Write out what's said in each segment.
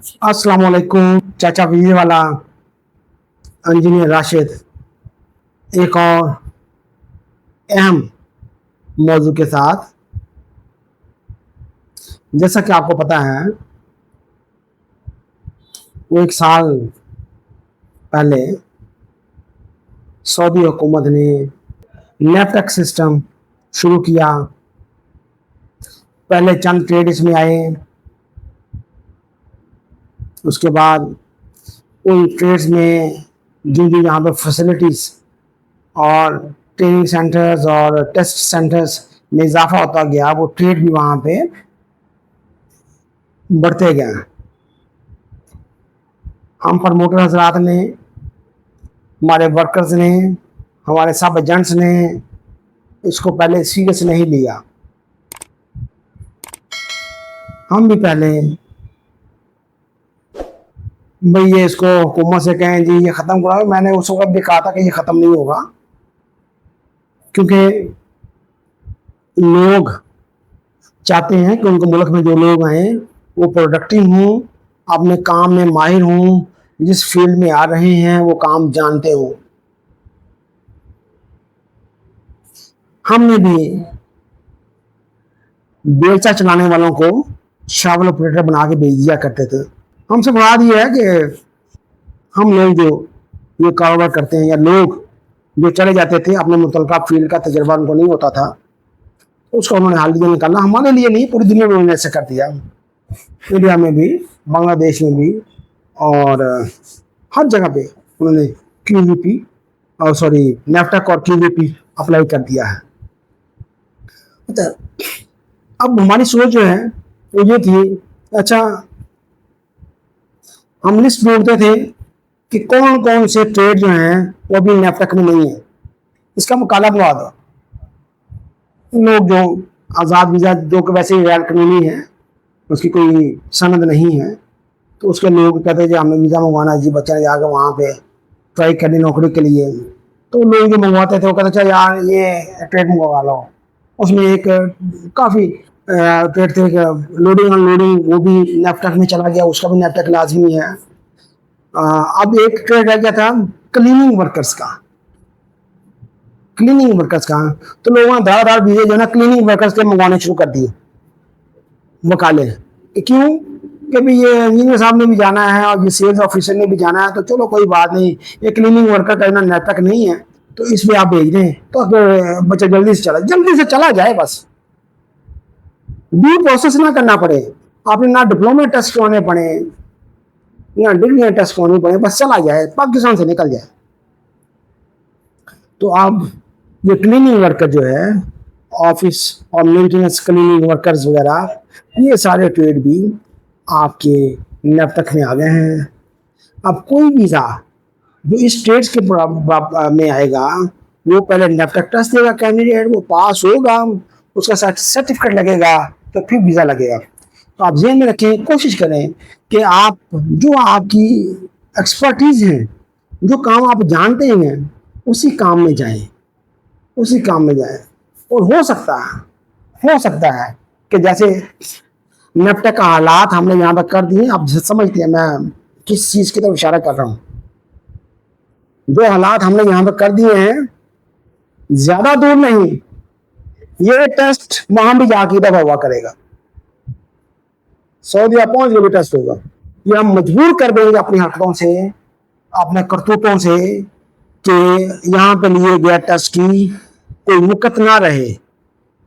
अस्सलाम वालेकुम चाचा बिजली वाला इंजीनियर राशिद एक और अहम मौजू के साथ। जैसा कि आपको पता है, वो एक साल पहले सऊदी हुकूमत ने नेफटेक सिस्टम शुरू किया। पहले चंद ट्रेड इसमें आए, उसके बाद उन ट्रेड्स में जो जो यहाँ पे फैसिलिटीज़ और ट्रेनिंग सेंटर्स और टेस्ट सेंटर्स में इजाफा होता गया, वो ट्रेड भी वहाँ पे बढ़ते गए। हम प्रमोटर हजरात ने, हमारे वर्कर्स ने, हमारे सब एजेंट्स ने इसको पहले सीरियस नहीं लिया। हम भी पहले भाई ये इसको हुकूमत से कहें जी ये ख़त्म करो। मैंने उस वक्त भी कहा था कि ये ख़त्म नहीं होगा, क्योंकि लोग चाहते हैं कि उनके मुल्क में जो लोग आए वो प्रोडक्टिव हों, अपने काम में माहिर हों, जिस फील्ड में आ रहे हैं वो काम जानते हों। हमने भी बेलचा चलाने वालों को शावल ऑपरेटर बना के भेज दिया करते थे। हमसे मुराद ये है कि हम लोग जो ये कारोबार करते हैं या लोग जो चले जाते थे, अपने मुतलका फील्ड का तजर्बा उनको नहीं होता था, उसको उन्होंने हालिया निकाला। हमारे लिए नहीं, पूरी दुनिया में उन्होंने ऐसे कर दिया। इंडिया में भी, बांग्लादेश में भी और हर जगह पे उन्होंने QVP और नेफटेक और QVP अप्लाई कर दिया है। अब हमारी सोच जो है वो ये थी, अच्छा हम लिस्ट ढूंढते थे कि कौन कौन से ट्रेड जो हैं वो अभी नेफटेक में नहीं है, इसका मुकाला बुला दो। लोग जो आज़ाद वीज़ा जो कि वैसे ही गैर कानूनी है, उसकी कोई सनद नहीं है, तो उसके लोग कहते हैं जी हमें वीज़ा मंगवाना है जी, बच्चा ने जाकर वहाँ पे ट्राई करनी नौकरी के लिए। तो लोग जो मंगवाते थे वो कहते अच्छा यार ये ट्रेड मंगवा लो। उसमें एक काफ़ी ट्रेड थे, लोडिंग अनलोडिंग, वो भी नेफटेक में चला गया, उसका भी नेफटेक लाजमी है। अब एक ट्रेड रह गया था क्लीनिंग वर्कर्स का। क्लीनिंग वर्कर्स का तो लोगों ने धार वीज़े जो है ना क्लीनिंग वर्कर्स के मंगवाने शुरू कर दिए वकाले। क्यों? कि भाई ये इंजीनियर साहब ने भी जाना है और ये सेल्स ऑफिसर ने भी जाना है, तो चलो कोई बात नहीं, ये क्लीनिंग वर्कर का नेफटेक नहीं है तो इसमें आप भेज दें तो बच्चा जल्दी से चला जाए, बस ड्यू प्रोसेस ना करना पड़े, आपने ना डिप्लोमा टेस्ट करवाने पड़े ना डिग्री टेस्ट करवानी पड़े, बस चला जाए, पाकिस्तान से निकल जाए। तो अब ये क्लीनिंग वर्कर जो है, ऑफिस और मेंटेनेंस क्लीनिंग वर्कर्स वगैरह, ये सारे ट्रेड भी आपके नेफटेक में आ गए हैं। अब कोई वीज़ा जो इस ट्रेड्स के में आएगा वो पहले नेफटेक टेस्ट देगा कैंडिडेट, वो पास होगा, उसका सर्टिफिकेट लगेगा, तो फिर वीज़ा लगेगा। तो आप ज़हन में रखें, कोशिश करें कि आप जो आपकी एक्सपर्टीज़ है, जो काम आप जानते हैं, उसी काम में जाएं, उसी काम में जाएं। और हो सकता है कि जैसे नेफटेक का हालात हमने यहाँ पर कर दिए, आप समझते हैं मैं किस चीज़ की तरफ इशारा कर रहा हूँ। जो हालात हमने यहाँ पर कर दिए हैं, ज़्यादा दूर नहीं, ये टेस्ट वहां भी जाके दफा हुआ करेगा, सऊदीया पहुंच के भी टेस्ट होगा। ये हम मजबूर कर देंगे अपनी हरकतों से, अपने करतूतों से, कि यहाँ पे लिए गया टेस्ट की कोई मुकत ना रहे,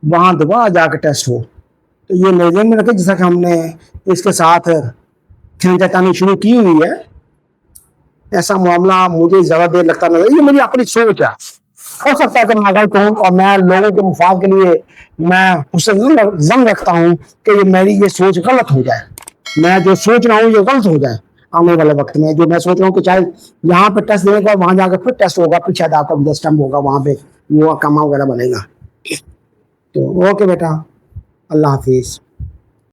वहां दोबारा जाकर टेस्ट हो। तो ये नजर में रखें, जैसा कि हमने इसके साथ खींचातानी शुरू की हुई है, ऐसा मामला मुझे ज्यादा देर लगता नहीं। ये मेरी अपनी सोच है, हो सकता है कि मैं गलत हूँ और मैं लोगों के मुफाद के लिए मैं उससे जंग रखता हूँ कि ये मेरी ये सोच गलत हो जाए, मैं जो सोच रहा हूँ ये गलत हो जाए आने वाले वक्त में। जो मैं सोच रहा हूँ कि चाहे यहाँ पे टेस्ट देने का वहां जाकर फिर टेस्ट होगा, फिर शायद आपका विदा स्टैम्प होगा, वहां पे वो अकामा वगैरह बनेगा। तो ओके बेटा, अल्लाह हाफिज।